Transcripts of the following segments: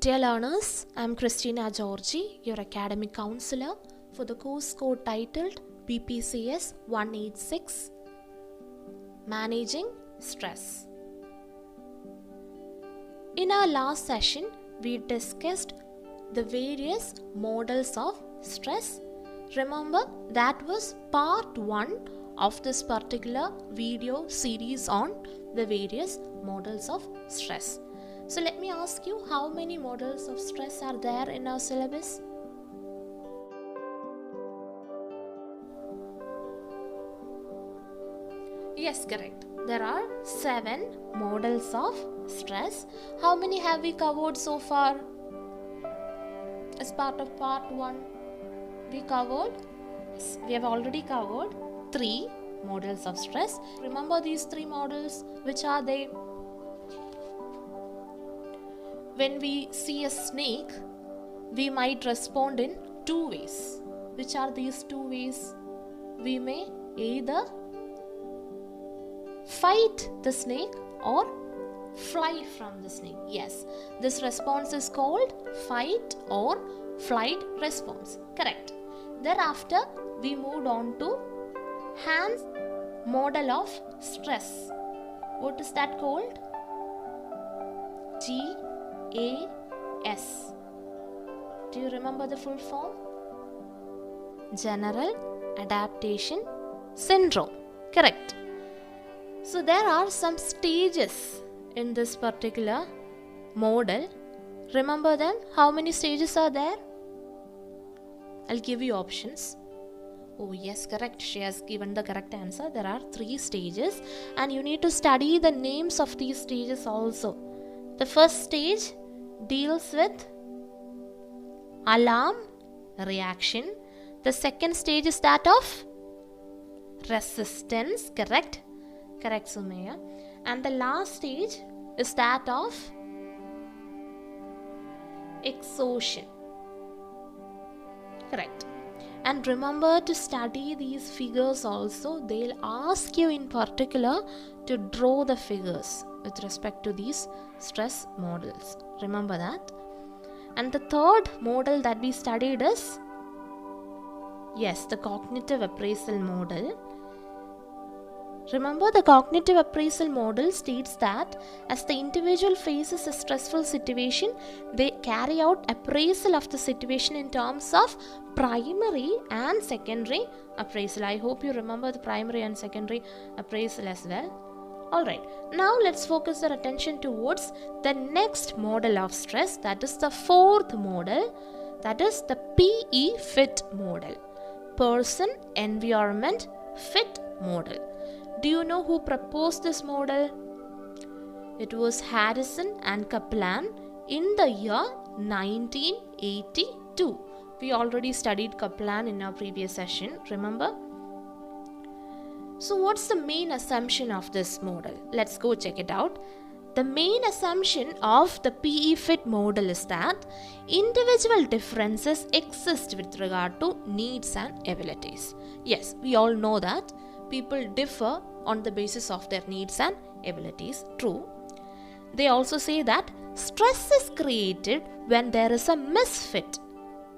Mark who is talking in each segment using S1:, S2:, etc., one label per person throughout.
S1: Dear learners, I am Christina Georgy, your academic counselor for the course code titled BPCS 186 Managing Stress. In our last session, we discussed the various models of stress. Remember, that was part 1 of this particular video series on the various models of stress. So let me ask you, how many models of stress are there in our syllabus? Yes, correct. There are 7 models of stress. How many have we covered so far? As part of part 1, we have already covered 3 models of stress. Remember these 3 models, which are they? When we see a snake, we might respond in 2 ways. Which are these 2 ways? We may either fight the snake or fly from the snake. Yes, this response is called fight or flight response. Correct. Thereafter, we moved on to Hans' model of stress. What is that called? GAS. Do you remember the full form? General Adaptation Syndrome. Correct. So there are some stages in this particular model. Remember them? How many stages are there? I'll give you options. Oh yes, correct. She has given the correct answer. There are 3 stages and you need to study the names of these stages also. The first stage deals with alarm reaction. The second stage is that of resistance. Correct? Correct, Sumaya. And the last stage is that of exhaustion. Correct. And remember to study these figures also. They'll ask you in particular to draw the figures with respect to these stress models. Remember that. And the third model that we studied is, yes, the cognitive appraisal model. Remember, the cognitive appraisal model states that as the individual faces a stressful situation, they carry out appraisal of the situation in terms of primary and secondary appraisal. I hope you remember the primary and secondary appraisal as well. Alright, now let's focus our attention towards the next model of stress, that is the 4th model, that is the PE-FIT model. Person, Environment, Fit model. Do you know who proposed this model? It was Harrison and Kaplan in the year 1982. We already studied Kaplan in our previous session, remember? So what's the main assumption of this model? Let's go check it out. The main assumption of the PE-FIT model is that individual differences exist with regard to needs and abilities. Yes, we all know that people differ on the basis of their needs and abilities. True. They also say that stress is created when there is a misfit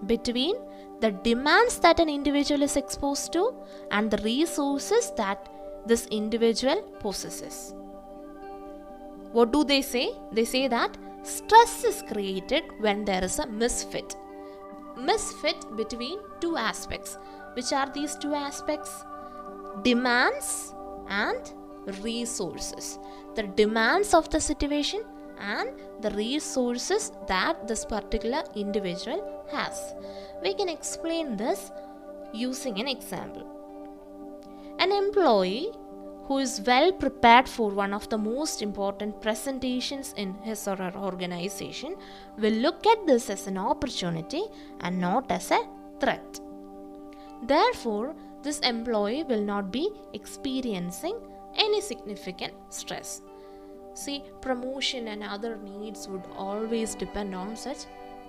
S1: between the demands that an individual is exposed to and the resources that this individual possesses. What do they say? They say that stress is created when there is a misfit. Misfit between 2 aspects. Which are these 2 aspects? Demands and resources. The demands of the situation and the resources that this particular individual has. We can explain this using an example. An employee who is well prepared for one of the most important presentations in his or her organization will look at this as an opportunity and not as a threat. Therefore, this employee will not be experiencing any significant stress. See, promotion and other needs would always depend on such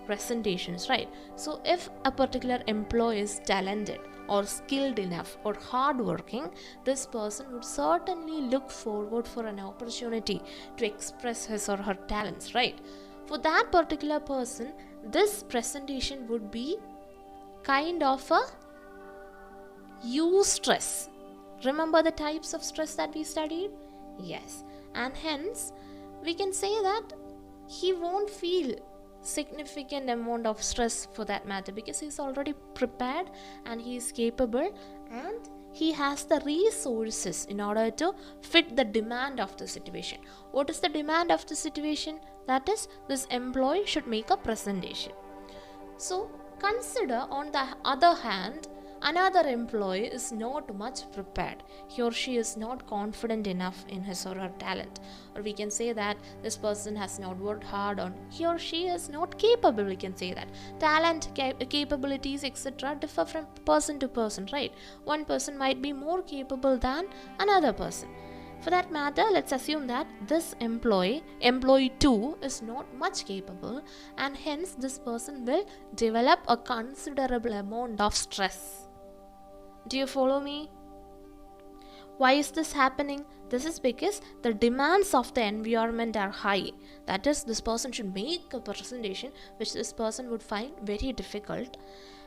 S1: presentations, right? So if a particular employee is talented or skilled enough or hardworking, this person would certainly look forward for an opportunity to express his or her talents, right? For that particular person, this presentation would be kind of a eustress. Remember the types of stress that we studied? Yes. And hence, we can say that he won't feel significant amount of stress for that matter, because he's already prepared and he is capable and he has the resources in order to fit the demand of the situation. What is the demand of the situation? That is, this employee should make a presentation. So consider, on the other hand, another employee is not much prepared. He or she is not confident enough in his or her talent. Or we can say that this person has not worked hard, on he or she is not capable. We can say that talent, capabilities, etc. differ from person to person, right? One person might be more capable than another person. For that matter, let's assume that this employee 2, is not much capable, and hence this person will develop a considerable amount of stress. Do you follow me? Why is this happening? This is because the demands of the environment are high. That is, this person should make a presentation which this person would find very difficult.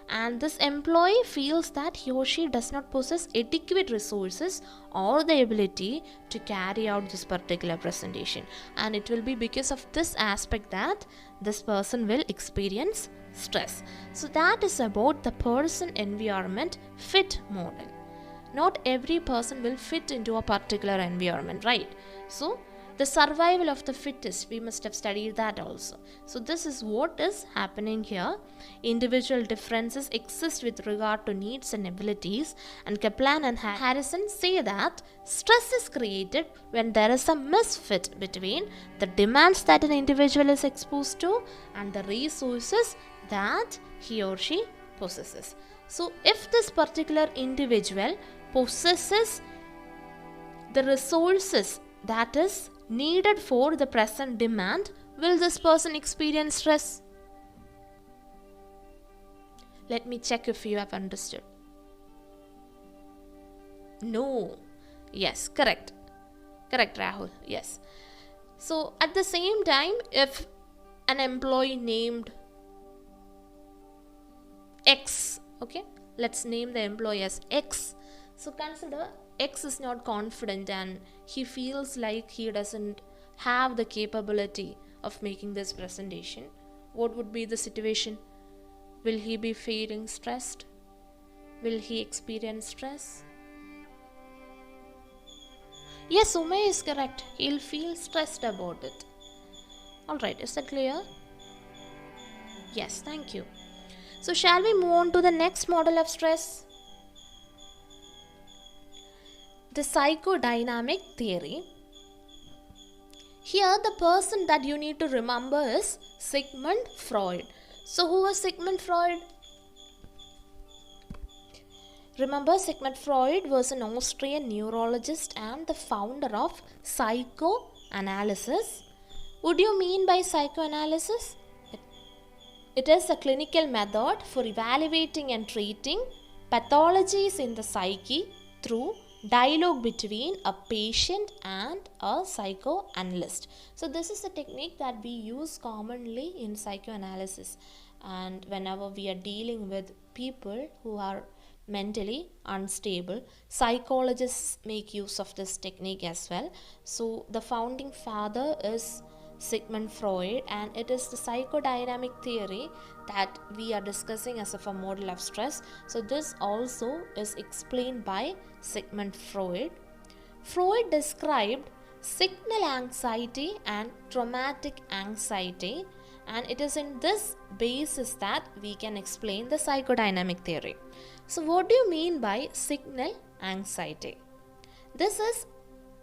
S1: And this employee feels that he or she does not possess adequate resources or the ability to carry out this particular presentation. And it will be because of this aspect that this person will experience stress. So that is about the person environment fit model. Not every person will fit into a particular environment, right? So the survival of the fittest, we must have studied that also. So this is what is happening here. Individual differences exist with regard to needs and abilities, and Kaplan and Harrison say that stress is created when there is a misfit between the demands that an individual is exposed to and the resources that he or she possesses. So if this particular individual possesses the resources that is needed for the present demand, will this person experience stress? Let me check if you have understood. No. Yes, correct. Correct, Rahul. Yes. So at the same time, if an employee named X, okay, let's name the employee as X. So consider X is not confident and he feels like he doesn't have the capability of making this presentation. What would be the situation? Will he be feeling stressed? Will he experience stress? Yes, Ume is correct. He'll feel stressed about it. Alright, is that clear? Yes, thank you. So shall we move on to the next model of stress? The psychodynamic theory. Here the person that you need to remember is Sigmund Freud. So who was Sigmund Freud? Remember, Sigmund Freud was an Austrian neurologist and the founder of psychoanalysis. What do you mean by psychoanalysis? It is a clinical method for evaluating and treating pathologies in the psyche through dialogue between a patient and a psychoanalyst. So this is a technique that we use commonly in psychoanalysis, and whenever we are dealing with people who are mentally unstable, psychologists make use of this technique as well. So the founding father is Sigmund Freud, and it is the psychodynamic theory that we are discussing as of a model of stress. So this also is explained by Sigmund Freud. Freud described signal anxiety and traumatic anxiety, and it is in this basis that we can explain the psychodynamic theory. So what do you mean by signal anxiety? This is,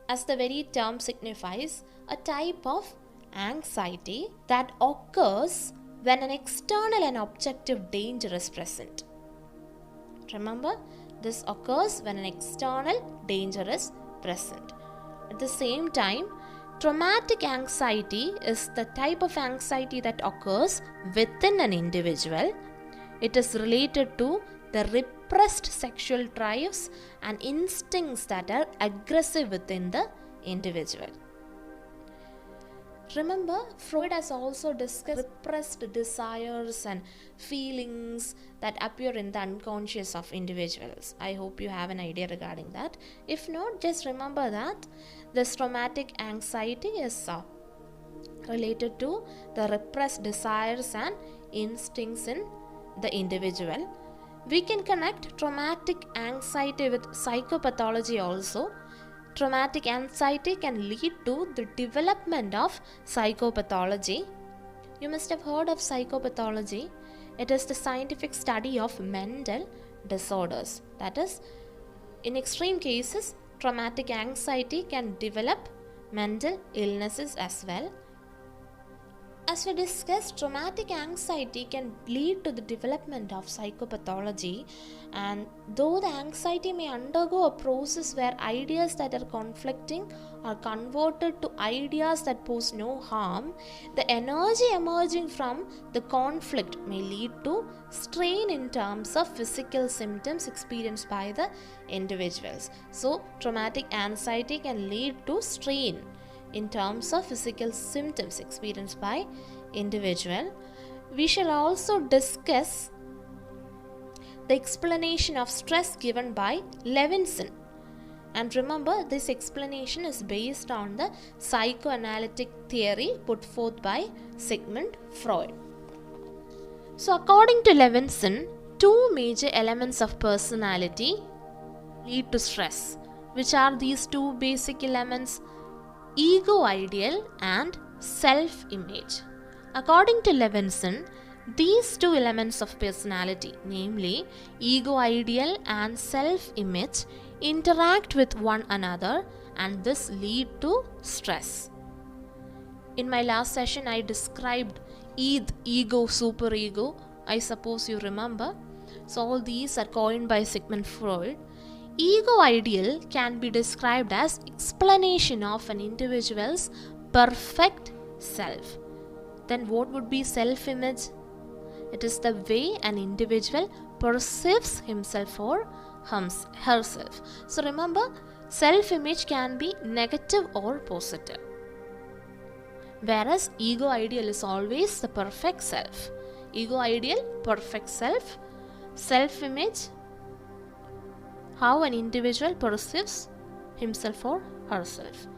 S1: as the very term signifies, a type of anxiety that occurs when an external and objective danger is present. Remember, this occurs when an external danger is present. At the same time, traumatic anxiety is the type of anxiety that occurs within an individual. It is related to the repressed sexual drives and instincts that are aggressive within the individual. Remember, Freud has also discussed repressed desires and feelings that appear in the unconscious of individuals. I hope you have an idea regarding that. If not, just remember that this traumatic anxiety is related to the repressed desires and instincts in the individual. We can connect traumatic anxiety with psychopathology also. Traumatic anxiety can lead to the development of psychopathology. You must have heard of psychopathology. It is the scientific study of mental disorders. That is, in extreme cases, traumatic anxiety can develop mental illnesses as well. As we discussed, traumatic anxiety can lead to the development of psychopathology, and though the anxiety may undergo a process where ideas that are conflicting are converted to ideas that pose no harm, the energy emerging from the conflict may lead to strain in terms of physical symptoms experienced by the individuals. So, traumatic anxiety can lead to strain in terms of physical symptoms experienced by individual. We shall also discuss the explanation of stress given by Levinson. And remember, this explanation is based on the psychoanalytic theory put forth by Sigmund Freud. So according to Levinson, two major elements of personality lead to stress. Which are these two basic elements? Ego ideal and self-image. According to Levinson, these two elements of personality, namely ego ideal and self-image, interact with one another and this lead to stress. In my last session, I described ego, superego. I suppose you remember. So all these are coined by Sigmund Freud. Ego ideal can be described as explanation of an individual's perfect self. Then what would be self-image? It is the way an individual perceives himself or herself. So remember, self-image can be negative or positive. Whereas ego ideal is always the perfect self. Ego ideal, perfect self. Self-image, how an individual perceives himself or herself.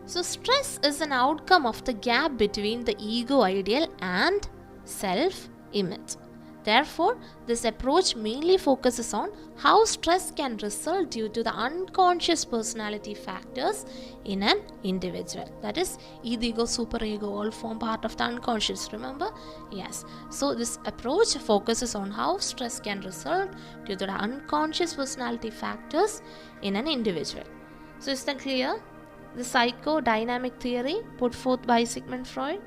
S1: So stress is an outcome of the gap between the ego ideal and self-image. Therefore, this approach mainly focuses on how stress can result due to the unconscious personality factors in an individual. That is, ego, superego all form part of the unconscious, remember? Yes. So this approach focuses on how stress can result due to the unconscious personality factors in an individual. So is that clear? The psychodynamic theory put forth by Sigmund Freud.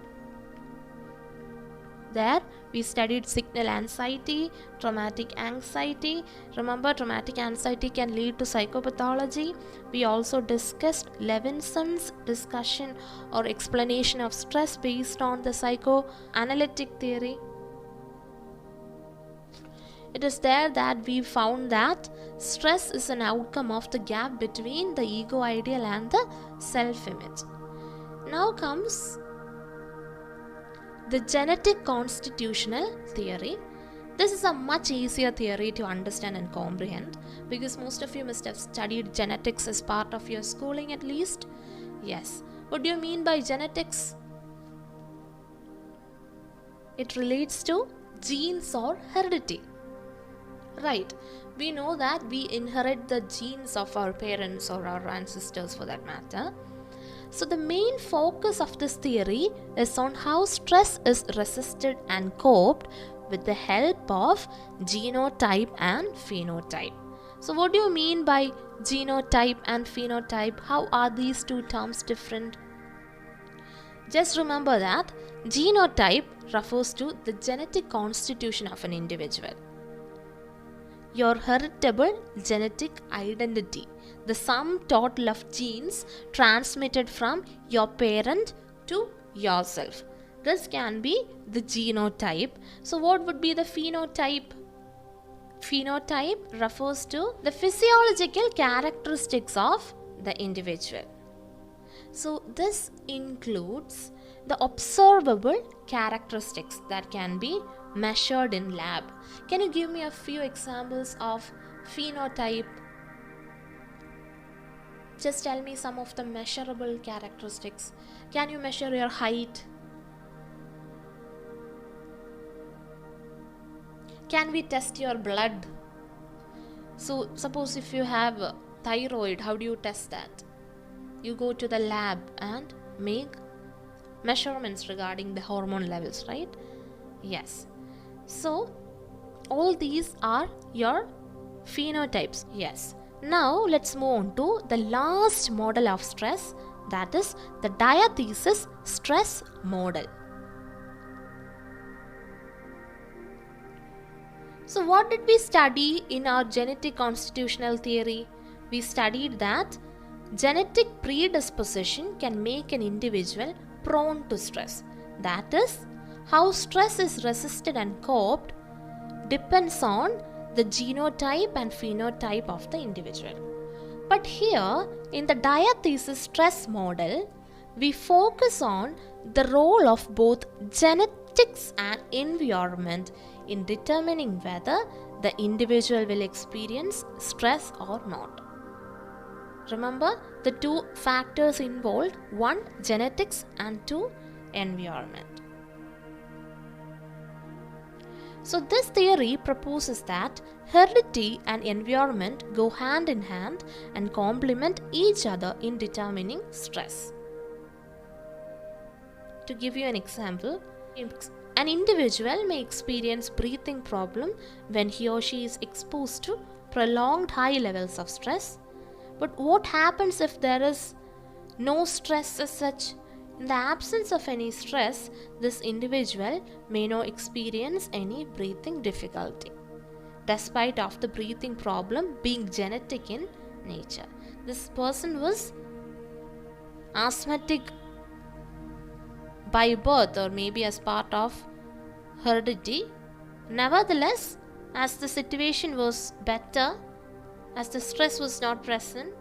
S1: There we studied signal anxiety, traumatic anxiety. Remember, traumatic anxiety can lead to psychopathology. We also discussed Levinson's discussion or explanation of stress based on the psychoanalytic theory. It is there that we found that stress is an outcome of the gap between the ego ideal and the self-image. Now comes the genetic constitutional theory. This is a much easier theory to understand and comprehend because most of you must have studied genetics as part of your schooling at least. Yes. What do you mean by genetics? It relates to genes or heredity. Right. We know that we inherit the genes of our parents or our ancestors for that matter. So the main focus of this theory is on how stress is resisted and coped with the help of genotype and phenotype. So what do you mean by genotype and phenotype? How are these two terms different? Just remember that genotype refers to the genetic constitution of an individual. Your heritable genetic identity, the sum total of genes transmitted from your parent to yourself. This can be the genotype. So what would be the phenotype? Phenotype refers to the physiological characteristics of the individual. So this includes the observable characteristics that can be measured in lab. Can you give me a few examples of phenotype? Just tell me some of the measurable characteristics. Can you measure your height? Can we test your blood? So suppose if you have thyroid, how do you test that? You go to the lab and make measurements regarding the hormone levels, right? Yes. So all these are your phenotypes. Yes. Now let's move on to the last model of stress, that is the diathesis stress model. So what did we study in our genetic constitutional theory? We studied that genetic predisposition can make an individual prone to stress. That is, how stress is resisted and coped depends on the genotype and phenotype of the individual. But here in the diathesis stress model, we focus on the role of both genetics and environment in determining whether the individual will experience stress or not. Remember the two factors involved: one, genetics, and two, environment. So this theory proposes that heredity and environment go hand in hand and complement each other in determining stress. To give you an example, an individual may experience breathing problem when he or she is exposed to prolonged high levels of stress. But what happens if there is no stress as such? In the absence of any stress, this individual may not experience any breathing difficulty, despite of the breathing problem being genetic in nature. This person was asthmatic by birth or maybe as part of heredity. Nevertheless, as the situation was better, as the stress was not present,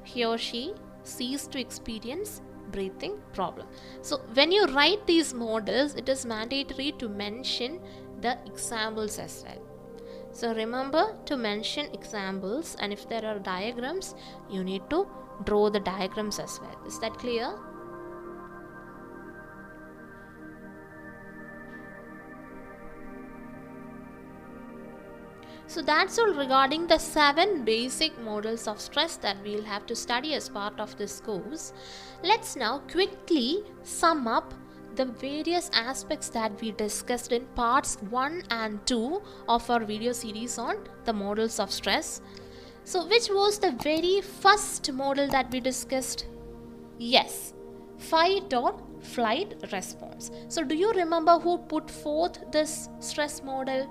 S1: he or she ceased to experience breathing problem. So when you write these models, it is mandatory to mention the examples as well. So remember to mention examples, and if there are diagrams, you need to draw the diagrams as well. Is that clear? So that's all regarding the 7 basic models of stress that we'll have to study as part of this course. Let's now quickly sum up the various aspects that we discussed in parts 1 and 2 of our video series on the models of stress. So which was the very first model that we discussed? Yes, fight or flight response. So do you remember who put forth this stress model?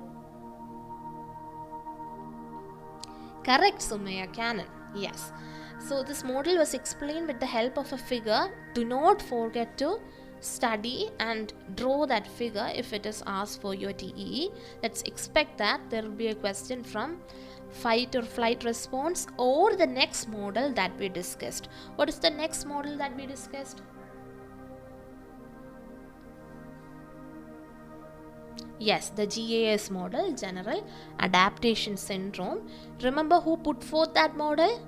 S1: Correct, Sumaya, Cannon. Yes. So this model was explained with the help of a figure. Do not forget to study and draw that figure if it is asked for your TEE. Let's expect that there will be a question from fight or flight response or the next model that we discussed. What is the next model that we discussed? Yes, the GAS model, General Adaptation Syndrome. Remember who put forth that model?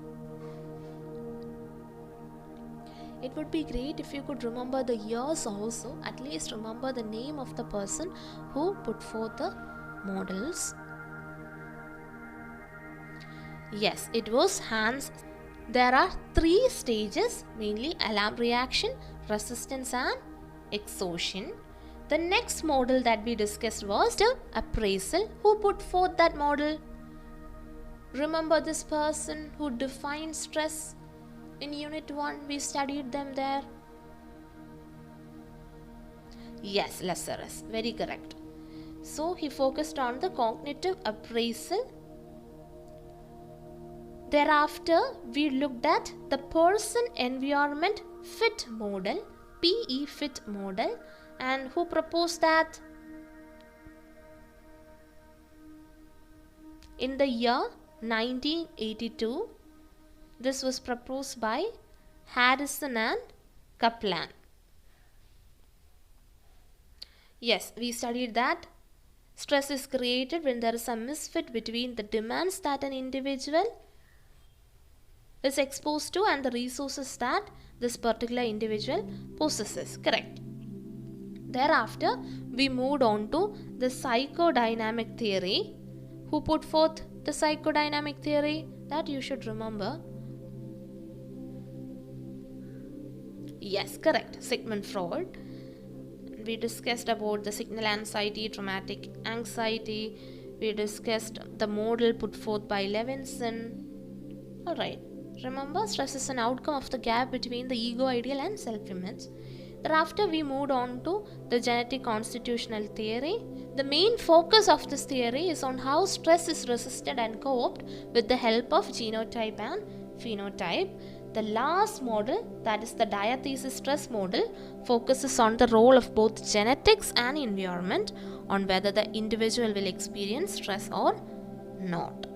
S1: It would be great if you could remember the years also. At least remember the name of the person who put forth the models. Yes, it was Hans. There are 3 stages, mainly alarm reaction, resistance and exhaustion. The next model that we discussed was the appraisal. Who put forth that model? Remember this person who defined stress in Unit 1? We studied them there. Yes, Lazarus. Very correct. So he focused on the cognitive appraisal. Thereafter, we looked at the person-environment fit model, PE fit model. And who proposed that? In the year 1982, this was proposed by Harrison and Kaplan. Yes, we studied that stress is created when there is a misfit between the demands that an individual is exposed to and the resources that this particular individual possesses. Correct. Thereafter, we moved on to the psychodynamic theory. Who put forth the psychodynamic theory? That you should remember. Yes, correct. Sigmund Freud. We discussed about the signal anxiety, traumatic anxiety. We discussed the model put forth by Levinson. Alright. Remember, stress is an outcome of the gap between the ego ideal and self-image. Thereafter, we moved on to the genetic constitutional theory. The main focus of this theory is on how stress is resisted and coped with the help of genotype and phenotype. The last model, that is the diathesis stress model, focuses on the role of both genetics and environment on whether the individual will experience stress or not.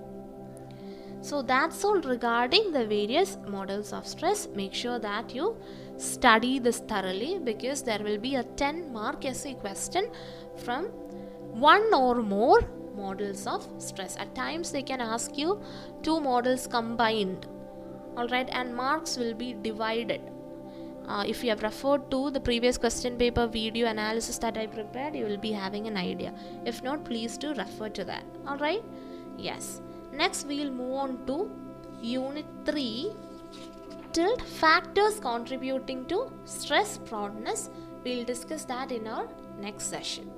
S1: So that's all regarding the various models of stress. Make sure that you study this thoroughly, because there will be a 10-mark essay question from one or more models of stress. At times they can ask you 2 models combined. Alright, and marks will be divided. If you have referred to the previous question paper video analysis that I prepared, you will be having an idea. If not, please do refer to that. Alright, yes. Next, we will move on to Unit 3, tilt factors contributing to stress proneness. We will discuss that in our next session.